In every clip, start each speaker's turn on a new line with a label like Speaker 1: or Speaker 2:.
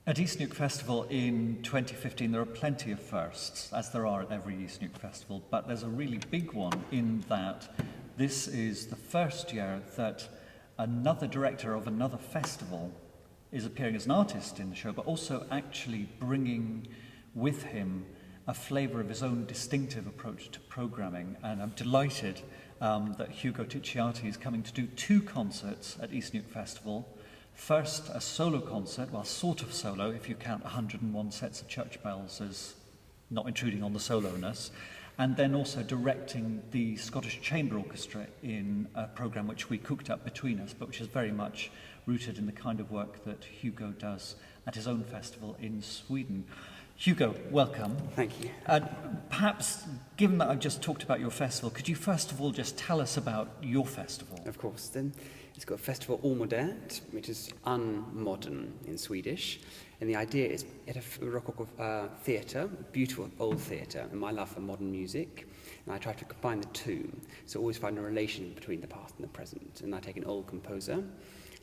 Speaker 1: At East Neuk Festival in 2015, there are plenty of firsts, as there are at every East Neuk Festival, but there's a really big one in that this is the first year that another director of another festival is appearing as an artist in the show, but also actually bringing with him a flavour of his own distinctive approach to programming. And I'm delighted that Hugo Ticciati is coming to do 2 concerts at East Neuk Festival. First, a solo concert, well, sort of solo, if you count 101 sets of church bells as not intruding on the solo-ness, and then also directing the Scottish Chamber Orchestra in a programme which we cooked up between us, but which is very much rooted in the kind of work that Hugo does at his own festival in Sweden. Hugo, welcome.
Speaker 2: Thank you.
Speaker 1: Perhaps, given that I've just talked about your festival, could you first of all just tell us about your festival?
Speaker 2: Of course. Then it's got a festival omodernt, which is unmodern in Swedish. And the idea is at a rococo theatre, beautiful old theatre, and my love for modern music. And I try to combine the two, so always find a relation between the past and the present. And I take an old composer,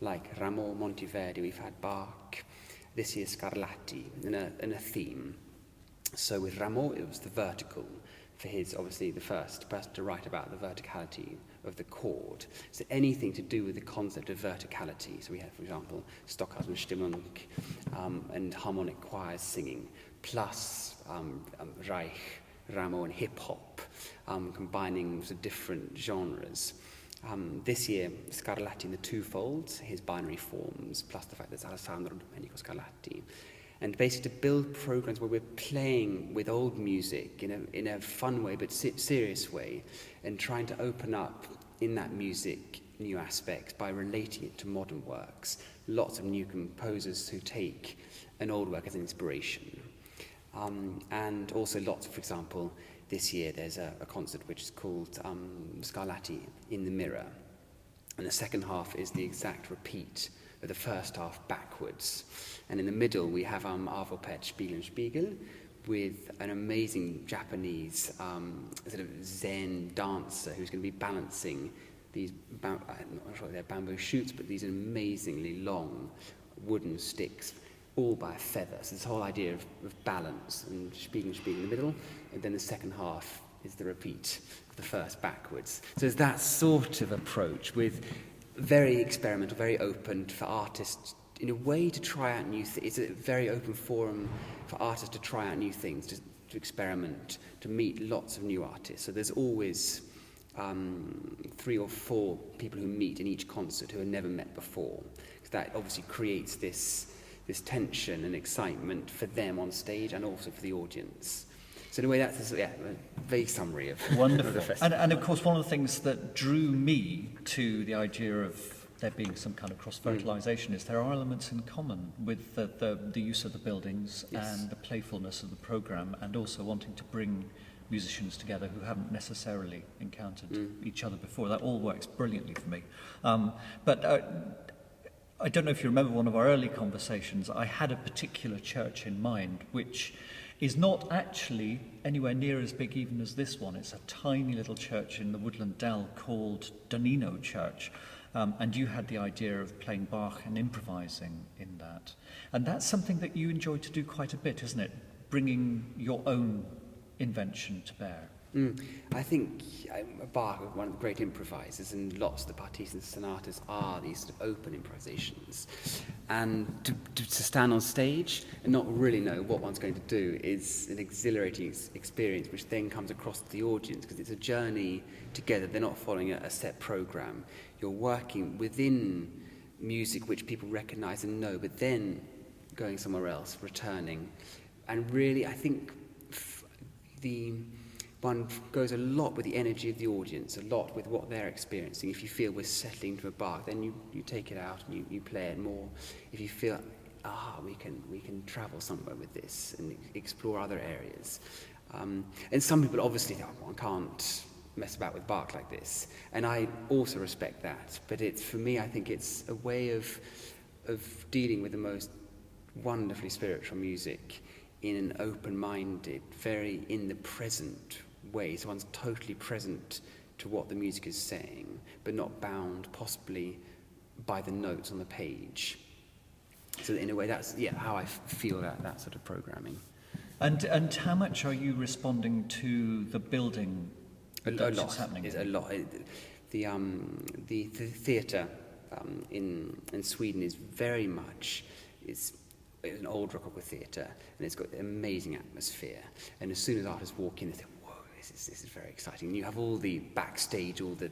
Speaker 2: like Rameau, Monteverdi, we've had Bach, this year Scarlatti, and a theme. So with Rameau, it was the vertical, for his, obviously, the first person to write about the verticality of the chord. So anything to do with the concept of verticality. So we have, for example, Stockhausenstimmung and harmonic choirs singing, plus Reich, Rameau and hip-hop, combining sort of different genres. This year, Scarlatti in the twofold, his binary forms, plus the fact that it's Alessandro Domenico Scarlatti. And basically to build programs where we're playing with old music in a fun way, but serious way, and trying to open up in that music new aspects by relating it to modern works. Lots of new composers who take an old work as an inspiration. And also lots, for example, this year there's a concert which is called Scarlatti in the Mirror. And the second half is the exact repeat of the first half backwards. And in the middle we have Avopet Spiegel and Spiegel with an amazing Japanese sort of Zen dancer who's going to be balancing these, I'm not sure if they're bamboo shoots, but these amazingly long wooden sticks, all by a feather. So this whole idea of balance, and Spiegel in the middle, and then the second half is the repeat of the first backwards. So it's that sort of approach with very experimental, very open for artists in a way to try out new things. It's a very open forum for artists to try out new things, to experiment, to meet lots of new artists. So there's always 3 or 4 people who meet in each concert who have never met before. Because that obviously creates this tension and excitement for them on stage and also for the audience. So in a way, that's a vague summary of,
Speaker 1: wonderful.
Speaker 2: Of the festival.
Speaker 1: And of course, one of the things that drew me to the idea of there being some kind of cross-fertilisation is there are elements in common with the use of the buildings, yes, and the playfulness of the programme, and also wanting to bring musicians together who haven't necessarily encountered each other before. That all works brilliantly for me. But I don't know if you remember one of our early conversations. I had a particular church in mind, which is not actually anywhere near as big even as this one. It's a tiny little church in the Woodland Dell called Donino Church. And you had the idea of playing Bach and improvising in that. And that's something that you enjoy to do quite a bit, isn't it? Bringing your own invention to bear.
Speaker 2: I think Bach was one of the great improvisers, and lots of the parties and sonatas are these sort of open improvisations. And to stand on stage and not really know what one's going to do is an exhilarating experience, which then comes across to the audience, because it's a journey together. They're not following a set program. You're working within music which people recognise and know, but then going somewhere else, returning. And really, I think one goes a lot with the energy of the audience, a lot with what they're experiencing. If you feel we're settling to a Bach, then you take it out and you play it more. If you feel, we can travel somewhere with this and explore other areas. And some people obviously think, one can't mess about with Bach like this. And I also respect that. But for me, I think it's a way of dealing with the most wonderfully spiritual music in an open-minded, very in the present way. So one's totally present to what the music is saying, but not bound possibly by the notes on the page. So in a way, that's how I feel that sort of programming.
Speaker 1: And how much are you responding to the building that's happening?
Speaker 2: It's a lot. The theatre in Sweden is very much it's an old Rococo theatre, and it's got an amazing atmosphere. And as soon as artists walk in, they think, "Whoa, this is very exciting." And you have all the backstage, all the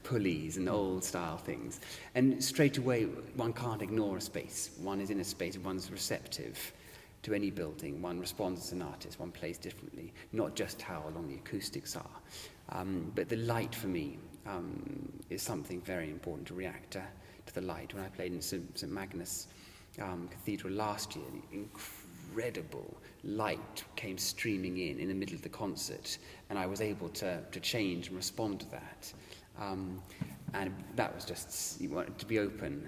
Speaker 2: pulleys and old style things, and straight away one can't ignore a space. One is in a space, one's receptive to any building. One responds as an artist, one plays differently, not just how long the acoustics are. But the light for me is something very important to react to the light. When I played in St. Magnus Cathedral last year, the incredible light came streaming in the middle of the concert, and I was able to change and respond to that. And that was just, you want to be open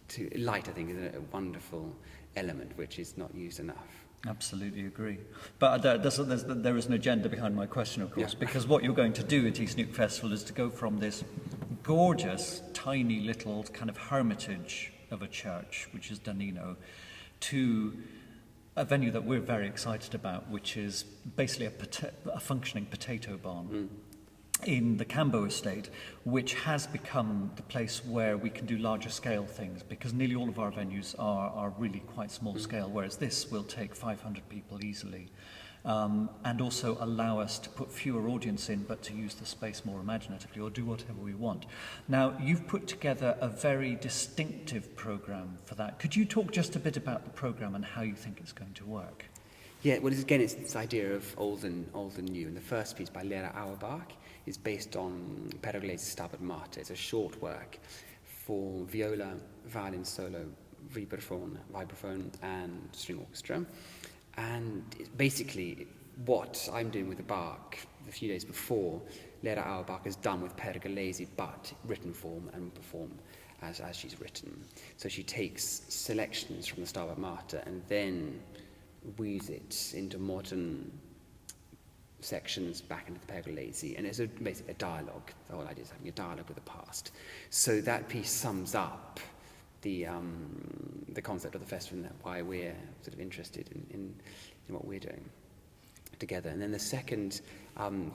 Speaker 2: to light. I think is a wonderful element which is not used enough.
Speaker 1: Absolutely agree. But there is an agenda behind my question, of course, because what you're going to do at East Neuk Festival is to go from this gorgeous, tiny little kind of hermitage of a church, which is Danino, to a venue that we're very excited about, which is basically a functioning potato barn in the Cambo estate, which has become the place where we can do larger scale things, because nearly all of our venues are really quite small scale, whereas this will take 500 people easily, and also allow us to put fewer audience in, but to use the space more imaginatively or do whatever we want. Now, you've put together a very distinctive programme for that. Could you talk just a bit about the programme and how you think it's going to work?
Speaker 2: Yeah, well, it's this idea of old and new. And the first piece by Lera Auerbach is based on Pergolesi's Stabat Mater. It's a short work for viola, violin solo, vibraphone, and string orchestra. And basically, what I'm doing with the Bach a few days before, Lera Auerbach has done with Pergolesi, but written form and performed as she's written. So she takes selections from the Stabat Mater and then weaves it into modern sections back into the Pergolesi, and it's basically a dialogue. The whole idea is having a dialogue with the past. So that piece sums up the concept of the festival and why we're sort of interested in what we're doing together. And then the second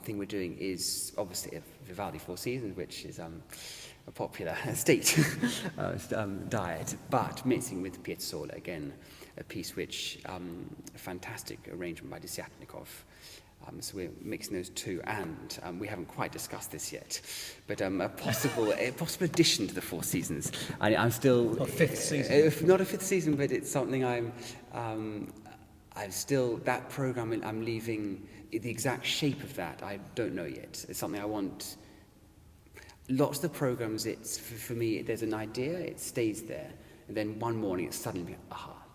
Speaker 2: thing we're doing is obviously a Vivaldi Four Seasons, which is a popular state diet, but mixing with Piazzolla, again, a piece which a fantastic arrangement by Desiatnikov. So we're mixing those two, and we haven't quite discussed this yet, but a possible addition to the Four Seasons. I'm still
Speaker 1: a fifth season,
Speaker 2: not a fifth season, but it's something I'm still that program. I'm leaving the exact shape of that. I don't know yet. It's something I want. Lots of the programs, it's for me. There's an idea, it stays there, and then one morning it's suddenly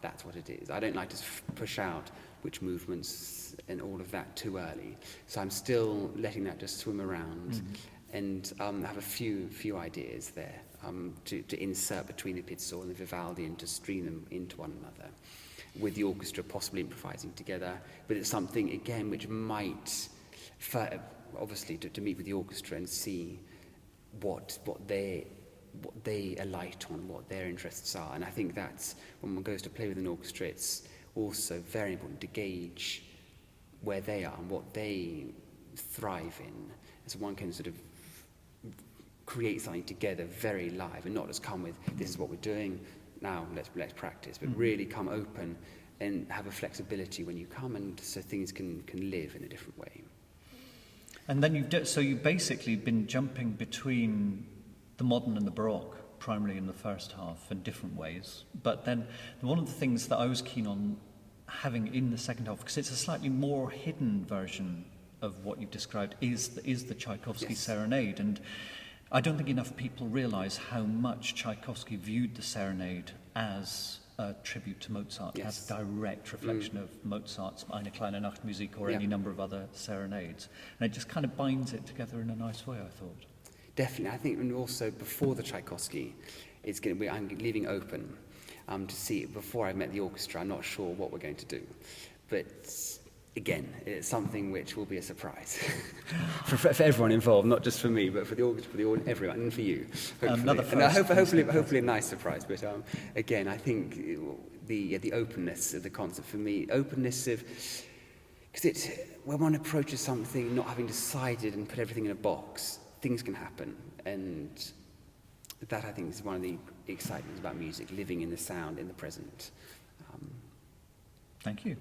Speaker 2: that's what it is. I don't like to push out which movements and all of that too early. So I'm still letting that just swim around and have a few ideas there to insert between the Piazzolla and the Vivaldi and to stream them into one another, with the orchestra possibly improvising together. But it's something, again, which might, obviously, to meet with the orchestra and see what they alight on, what their interests are. And I think that's, when one goes to play with an orchestra, it's also very important to gauge where they are and what they thrive in. And so one can sort of create something together very live and not just come with, this is what we're doing, now let's practice, but really come open and have a flexibility when you come, and so things can live in a different way.
Speaker 1: And then you've basically been jumping between the modern and the Baroque, primarily in the first half, in different ways. But then one of the things that I was keen on having in the second half, because it's a slightly more hidden version of what you've described, is the Tchaikovsky Serenade. And I don't think enough people realise how much Tchaikovsky viewed the Serenade as a tribute to Mozart, as a direct reflection of Mozart's Eine kleine Nachtmusik or any number of other serenades. And it just kind of binds it together in a nice way, I thought.
Speaker 2: Definitely. I think, and also before the Tchaikovsky, I'm leaving open to see. Before I met the orchestra, I'm not sure what we're going to do, but again, it's something which will be a surprise for everyone involved, not just for me, but for the audience, everyone, and for you. Hopefully.
Speaker 1: Another first,
Speaker 2: Hopefully a nice surprise. But again, I think the openness of the concert for me, openness of, because when one approaches something not having decided and put everything in a box, things can happen, and that I think is one of the excitements about music, living in the sound, in the present.
Speaker 1: Thank you.